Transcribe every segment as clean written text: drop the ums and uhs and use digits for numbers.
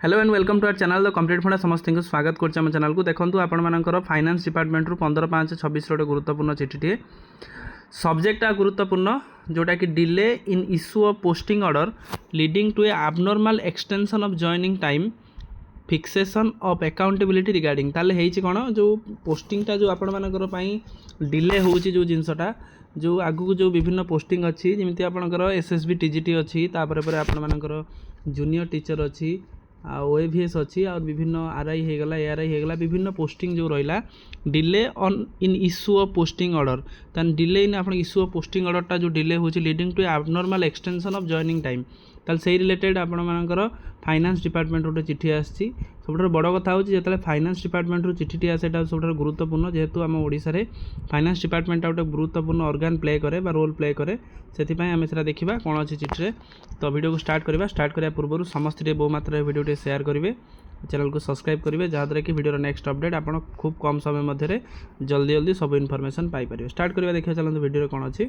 Hello and welcome to our channel the complete Funda समस्त को स्वागत करम चैनल को देखो आपर फाइनेंस डिपार्टमेंट रु 15/5/26 गोटे गुरुत्वपूर्ण चिठीटे सब्जेक्ट आ गुरुत्वपूर्ण जोटा कि delay in issue of posting order leading to a abnormal extension of joining time fixation of accountability regarding ताले हेची कोन जो पोस्टिंगटा जो आपण मानकर पई डिले होची जो जिनसटा जो आगु जो विभिन्न पोस्टिंग अच्छी जमी आपंकर एसएसबी टीजीटी अच्छी तापर आपण मानकर जूनियर टीचर अच्छी ओएवीएस अच्छी और विभिन्न आरआई होगला एआरआई होगला विभिन्न पोस्टिंग जो रहा delay on in issue of posting order तान डिले इन आप इश्यू ऑफ पोस्टिंग ऑर्डरटा जो डिले हो leading to abnormal extension of joining time ताल से रिलेटेड आपण मानकर फाइनेंस डिपार्टमेंट गोटे चिठी आसी सब बड़ कथा हो जो फाइनेंस डिपार्टमेंट रू चिठी आसे सब गुरुत्वपूर्ण जेहेतु आम ओडिशा रे फाइनेंस डिपार्टमेंट गोटे गुरुत्वपूर्ण ऑर्गन प्ले करे रोल प्ले करे से आम से देखा कौन अच्छी चिठी तो वीडियो को स्टार्ट करने पूर्व समस्त बहु मात्रा वीडियो शेयर करेंगे चैनल को सब्सक्राइब करेंगे जहाँद्वारा कि वीडियो नेक्स्ट अपडेट आप खूब कम समय मध्य जल्दी जल्दी सब इनफॉरमेशन पाइपर स्टार्ट करवा देखिए चलते वीडियो कौन अच्छी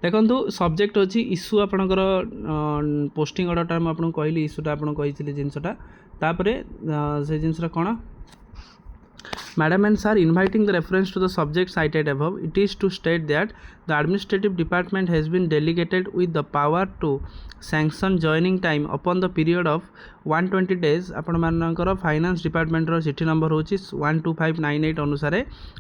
देखो सब्जेक्ट अच्छी इश्यू आपणकर पोस्टिंग ऑर्डरटा मुझे कहली इश्यूटा आपको कही जिनसटा तापर से जिनसा कौन Madam and sir, inviting the reference to the subject cited above, it is to state that the administrative department has been delegated with the power to sanction joining time upon the period of 120 days. आपण मानकर finance department रो चिठी number होची 12598 अनुसार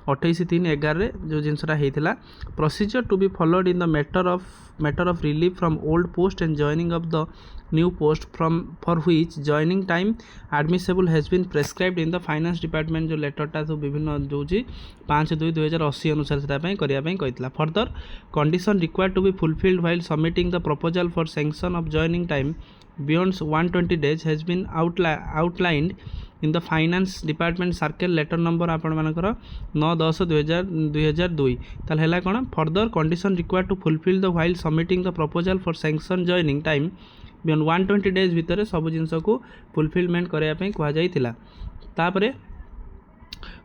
28/3/11 रे जो जिनसटा हेतिला procedure to be followed in the matter of relief from old post and joining of the new post from for which joining time admissible has been prescribed in the finance department जो लेटरटा तो विभिन्न जो 5/2/2080 अनुसार से करने further condition required to be fulfilled while submitting the proposal for sanction of joining time beyond 120 days has been outlined in the finance department circle letter number आपण मानकर 9/10/2002 ताल हैला कोन further condition required to fulfil the while submitting the proposal for sanction joining time beyond 120 days भितर सब जिनस को fulfilment करने कह जाइतिला तापरे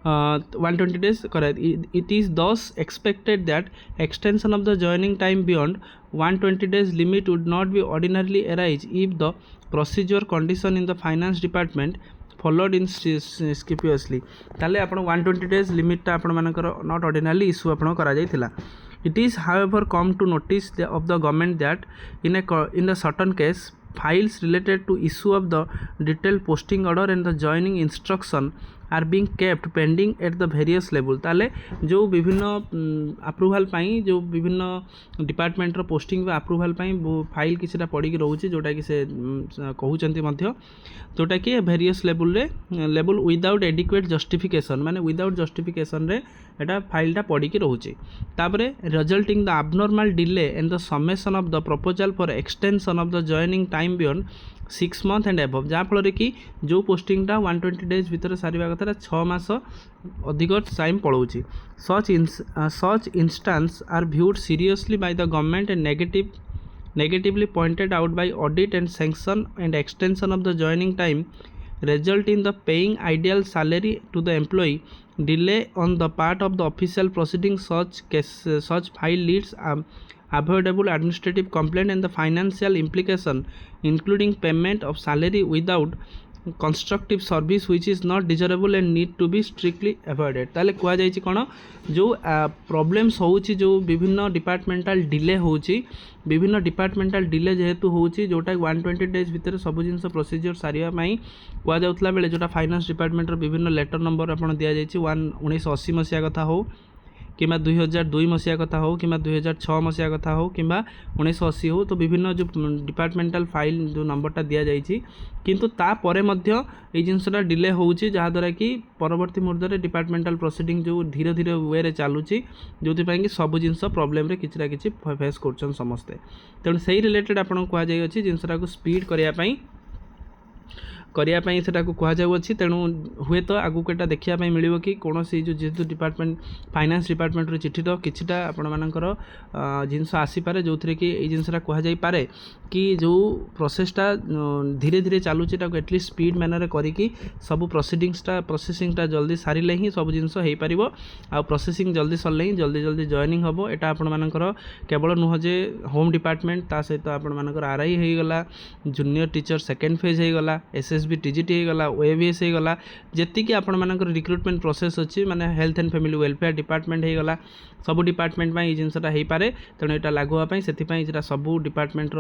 120 days correct. It is thus expected that extension of the joining time beyond 120 days limit would not be ordinarily arise if the procedure condition in the finance department followed in scrupulously. ताले आपण 120 days limit टा आपण मानकर not ordinarily issue आपण करा जाइतिला. It is however come to notice of the government that in a certain case files related to issue of the detailed posting order and the joining instruction are being kept pending at the various level. ताले जो विभिन्न अप्रूवाल पाई जो विभिन्न department रो posting approval पाई file किछटा पड़ी रोचे जोटा कि से कहउचंती मध्य जोटा कि various level without adequate justification माने विदाउट जस्टिफिकेशन रे एटा फाइलटा पड़ी रोचे तापरे resulting the abnormal delay and the submission of the proposal for extension of the joining time beyond 6 months and above जहाँफल कि जो पोस्टिंगटा 120 डेज भितर सारिबा कथा 6 मास अधिक टाइम पलाउछि such instances are viewed seriously by the government and negatively pointed out by audit and sanction and extension of the joining time result in the paying ideal salary to the employee delay on the part of the official proceeding such file leads avoidable administrative complaint and the financial implication including payment of salary without constructive service which is not desirable and need to be strictly avoided. ताले कह जाइछि कोन जो problems होउछि जो विभिन्न departmental delay होउछि विभिन्न departmental delay जेहेतु होउछि जोटा 120 days भितर सब जिनस प्रोसीजर सारिया पई कह जाउतला बेले जोटा फाइनेंस डिपार्टमेंट रो विभिन्न लेटर नंबर आपण दिया जाइछि 1980 मसिया कथा हो किंबा 2002 मसीहा कथा हो किंबा 2006 मसीहा कथा हो किंबा 1980 हो तो विभिन्न जो डिपार्टमेंटल फाइल जो नंबरटा दिया जाइछि किंतु ता परे मध्य ए जिनसटा डिले होउछि जहा द्वारा कि परवर्ती मुहूर्त में डिपार्टमेंटल प्रोसीडिंग जो धीरे धीरे वे रे चालुछि जोथि पई कि सब जिनस प्रॉब्लम रे किछरा किछि फेस करछन समस्ते तेणु सही रिलेटेड आपन कह जाय अछि जिनसटा को स्पीड करिया पई करने से कहुच्छी। तेणु हुए तो आगू एटा देखा मिले कि कौन सी जो जेहेतु डिपार्टमेंट फाइनान्स डिपार्टमेंट चिठी तो किछिटा आपणमानकर जिनस आसीपे जो थी कि ये जिनसा कहुपे कि जो प्रोसेसटा धीरे धीरे चलुची एटलिस्ट स्पीड मैनर करी सब प्रोसेसिंगटा जल्दी सारे ही सब जिनस हो पार आ प्रोसेसिंग जल्दी सरले ही जल्दी जल्दी जॉइनिंग हम। यहाँ आपणमानकर केवल नुह जे होम डिपार्टमेंट ता सहित आपणमानकर आरआई होगला, जूनियर टीचर सेकेंड फेज होगला, एसएसबी टीजीटी होगला, ओएवीएस होगला, जी आपणमानकर रिक्रुटमेंट प्रोसेस अच्छी माने health and family welfare department होगला सब डिपार्टमेंट में ये जिनसा हो पाए। तेणु यहाँ लागू होगापी से सबू डिपार्टमेंट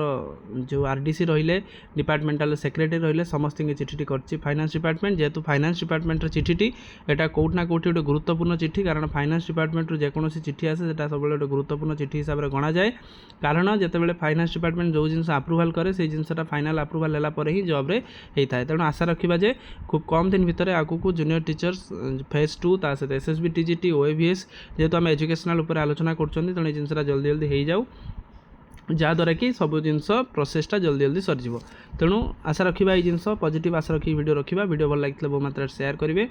जो आरडीसी रहिले डिपार्टमेंटाल सेक्रेटरी रहिले समस्त चिठी कर फाइनान्स डिपार्टमेंट। जेहेतु फाइनान्स डिपार्टमेंट चिठी यहाँ कौटना कौटी गोटे गुरुत्वपूर्ण चिठी, कारण फाइनान्स डिपार्टमेंट जेकोसी चिठी आसे सब गोटे गुरुत्वपूर्ण चिठी हिसाब से गणा जाए। कारण जितेबाला फाइनान्स डिपार्टमेंट जो जिन आप्रुवाल करे से जिनसा फाइनाल आप्रुवाल है ही जॉब रे होता है। तेणु आशा रखा जे खूब कम दिन भितर आगू जूनियर टीचर्स फेज 2 ता सहित एसएसबी टीजीटी ओएवीएस जेहेतु आम एजुकेशनल उपर आलोचना कर तेणु जिनसा जल्दी जल्दी हो जाऊ जहाँद्वारा कि सब जिनस प्रोसेसटा जल्दी जल्दी सरीज। तेणु आशा रखा ये जिनस पॉजिटिव आशा रखी वीडियो रखा। वीडियो भल लगी बहु मात्रा शेयर करेंगे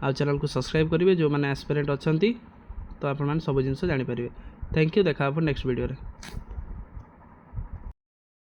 आ चैनल को सब्सक्राइब करेंगे जो मैंने एस्पिरेंट अच्छा तो आप सब जिन जानीपर। Thank you. देखा नेक्स्ट वीडियो।